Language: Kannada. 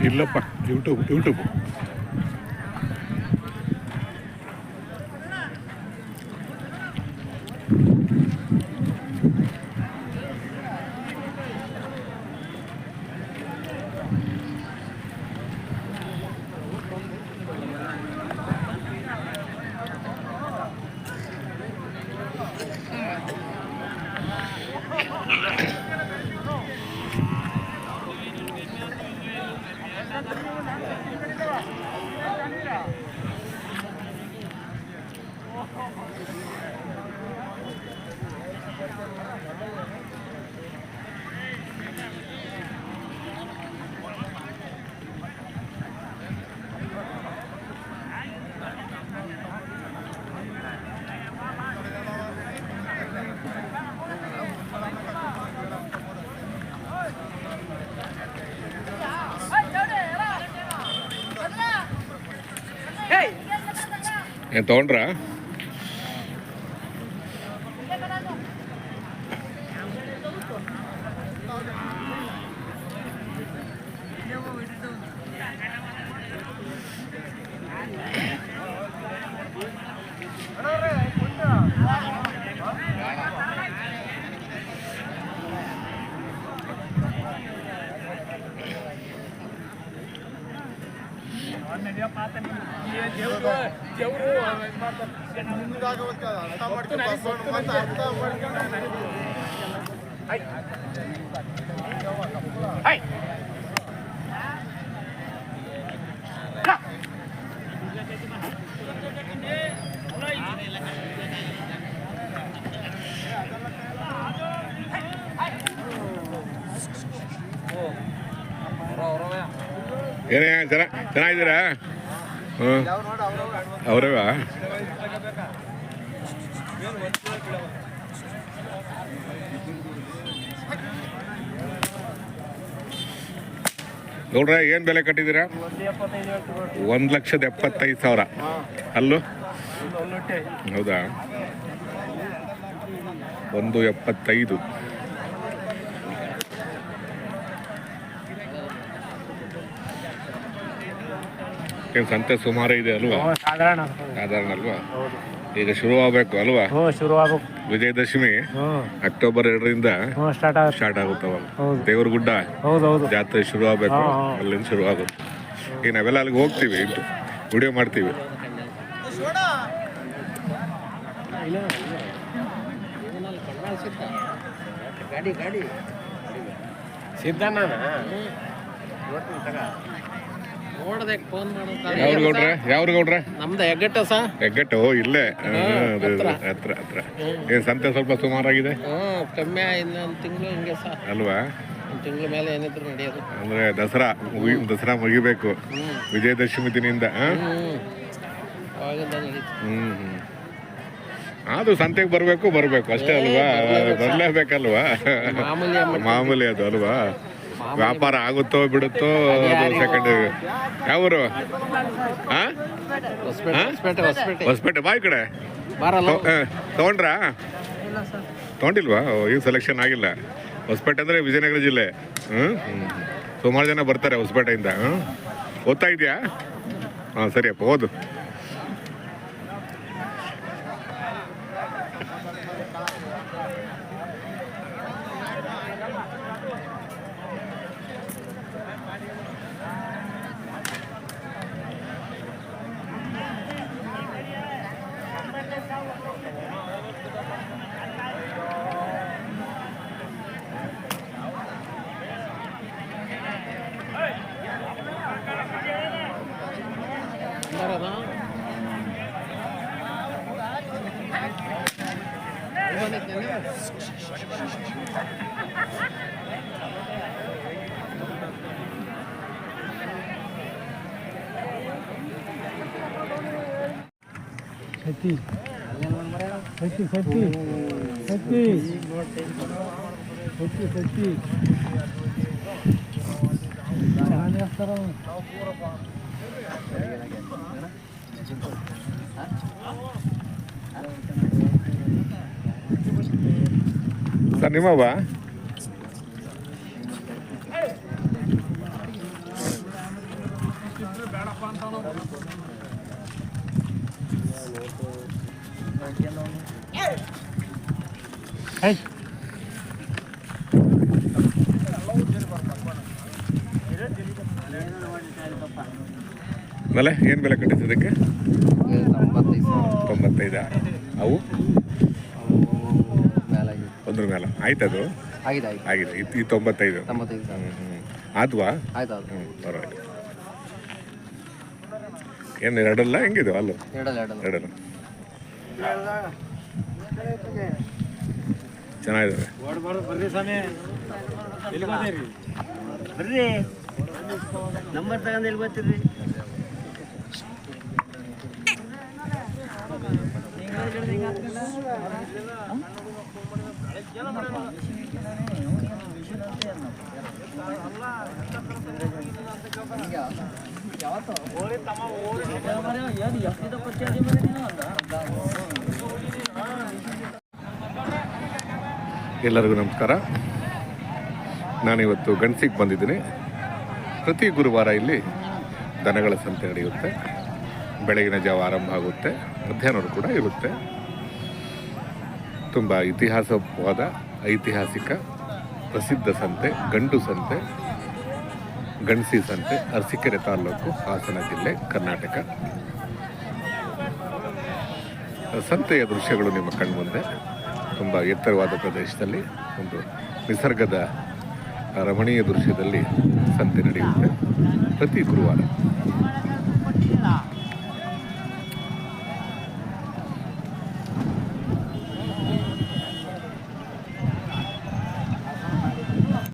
ಇಲ್ಲಪ್ಪ, ಯೂಟ್ಯೂಬ್. ಏನು ತೊಗೊಂಡ್ರಾ? ಏನೇ ಚೆನ್ನಾಗಿದ್ದೀರಾ? ಹ್ಞೂ, ಅವರವ ನೋಡ್ರ, ಏನು ಬೆಲೆ ಕಟ್ಟಿದ್ದೀರಾ? 1,75,000. ಅಲ್ಲೂ ಹೌದಾ? 1,75,000. ಏನು ಸಂತೆ ಸುಮಾರು ಇದೆ ಅಲ್ವಾ? ಸಾಧಾರಣ ಅಲ್ವಾ? ಈಗ ಶುರು ಆಗ್ಬೇಕು ಅಲ್ವಾ? ವಿಜಯದಶಮಿ ಅಕ್ಟೋಬರ್ 2ರಿಂದ ಸ್ಟಾರ್ಟ್ ಆಗುತ್ತೆ. ಅವಾಗ ದೇವರಗುಡ್ಡ ಜಾತ್ರೆ ಶುರು ಆಗ್ಬೇಕು, ಅಲ್ಲಿಂದ ಶುರು ಆಗುತ್ತೆ. ಈಗ ನಾವೆಲ್ಲ ಅಲ್ಲಿಗೆ ಹೋಗ್ತೀವಿ, ವಿಡಿಯೋ ಮಾಡ್ತೀವಿ. ಯಾವ್ರು ಗೌಡ್ರೆ? ನಮ್ದು ಹೆಗ್ಗಟ್ಟು. ಇಲ್ಲೇ ಹತ್ರ. ಏನ್ ಸಂತೆ ಸ್ವಲ್ಪ ಸುಮಾರಾಗಿದೆ? ಕಮ್ಮಿ ಇನ್ನೊಂದು ತಿಂಗಳು ಹಿಂಗೆ ಅಲ್ವಾ? ತಿಂಗಳ ಮೇಲೆ ಏನಿದ್ರು ನಡೆಯೋದು. ಅಂದ್ರೆ ದಸರಾ ಮುಗಿಬೇಕು ವಿಜಯದಶಮಿ ದಿನದಿಂದ. ಅದು ಸಂತೆಗೆ ಬರ್ಬೇಕು ಅಷ್ಟೇ ಅಲ್ವಾ? ಬರ್ಲೇಬೇಕಲ್ವಾ? ಮಾಮೂಲಿ ಅದು ಅಲ್ವಾ? ವ್ಯಾಪಾರ ಆಗುತ್ತೋ ಬಿಡುತ್ತೋ ಅದು ಸೆಕೆಂಡ್. ಯಾವರು? ಹೊಸಪೇಟೆ. ಬಾ ಈ ಕಡೆ. ತಗೊಂಡ್ರಾ? ತಗೊಂಡಿಲ್ವಾ? ಈಗ ಸೆಲೆಕ್ಷನ್ ಆಗಿಲ್ಲ. ಹೊಸಪೇಟೆ ಅಂದರೆ ವಿಜಯನಗರ ಜಿಲ್ಲೆ. ಸುಮಾರು ಜನ ಬರ್ತಾರೆ ಹೊಸಪೇಟೆಯಿಂದ. ಓದ್ತಾ ಇದೆಯಾ? ಹಾಂ, ಸರಿಯಪ್ಪ, ಓದು. ಸರ್ ನಿಮ್ಮವ ಆಮೇಲೆ ಏನು ಬೆಲೆ ಕಟ್ಟಿಸೋದಕ್ಕೆ? 95. ಅವು ಒಂದ್ರ ಮೇಲೆ ಆಯ್ತದು ಆಗಿದೆ. ಈ 95 ಆದ್ವಾ? ಪರವಾಗಿಲ್ಲ. ಏನು ಎರಡಲ್ಲ ಹೆಂಗಿದೆ ಅಲ್ಲು? ಎರಡಲ್ಲ ಚೆನ್ನಾಗಿದ್ದಾವೆ. ನಂಬರ್ ತಗೊಂಡು ಎಲ್ಲಿ ಬರ್ತೀರಿ? ಎಲ್ಲರಿಗೂ ನಮಸ್ಕಾರ. ನಾನಿವತ್ತು ಗಣಸಿಗೆ ಬಂದಿದ್ದೀನಿ. ಪ್ರತಿ ಗುರುವಾರ ಇಲ್ಲಿ ದನಗಳ ಸಂತೆ ನಡೆಯುತ್ತೆ. ಬೆಳಗಿನ ಜಾವ ಆರಂಭ ಆಗುತ್ತೆ, ಮಧ್ಯಾಹ್ನ ಕೂಡ ಇರುತ್ತೆ. ತುಂಬ ಇತಿಹಾಸವಾದ ಐತಿಹಾಸಿಕ ಪ್ರಸಿದ್ಧ ಸಂತೆ, ಗಂಡು ಸಂತೆ, ಗಣಸಿ ಸಂತೆ, ಅರಸೀಕೆರೆ ತಾಲೂಕು, ಹಾಸನ ಜಿಲ್ಲೆ, ಕರ್ನಾಟಕ. ಸಂತೆಯ ದೃಶ್ಯಗಳು ನಿಮ್ಮ ಕಣ್ಮುಂದೆ. ತುಂಬ ಎತ್ತರವಾದ ಪ್ರದೇಶದಲ್ಲಿ ಒಂದು ನಿಸರ್ಗದ ರಮಣೀಯ ದೃಶ್ಯದಲ್ಲಿ ಸಂತೆ ನಡೆಯುತ್ತೆ ಪ್ರತಿ ಗುರುವಾರ.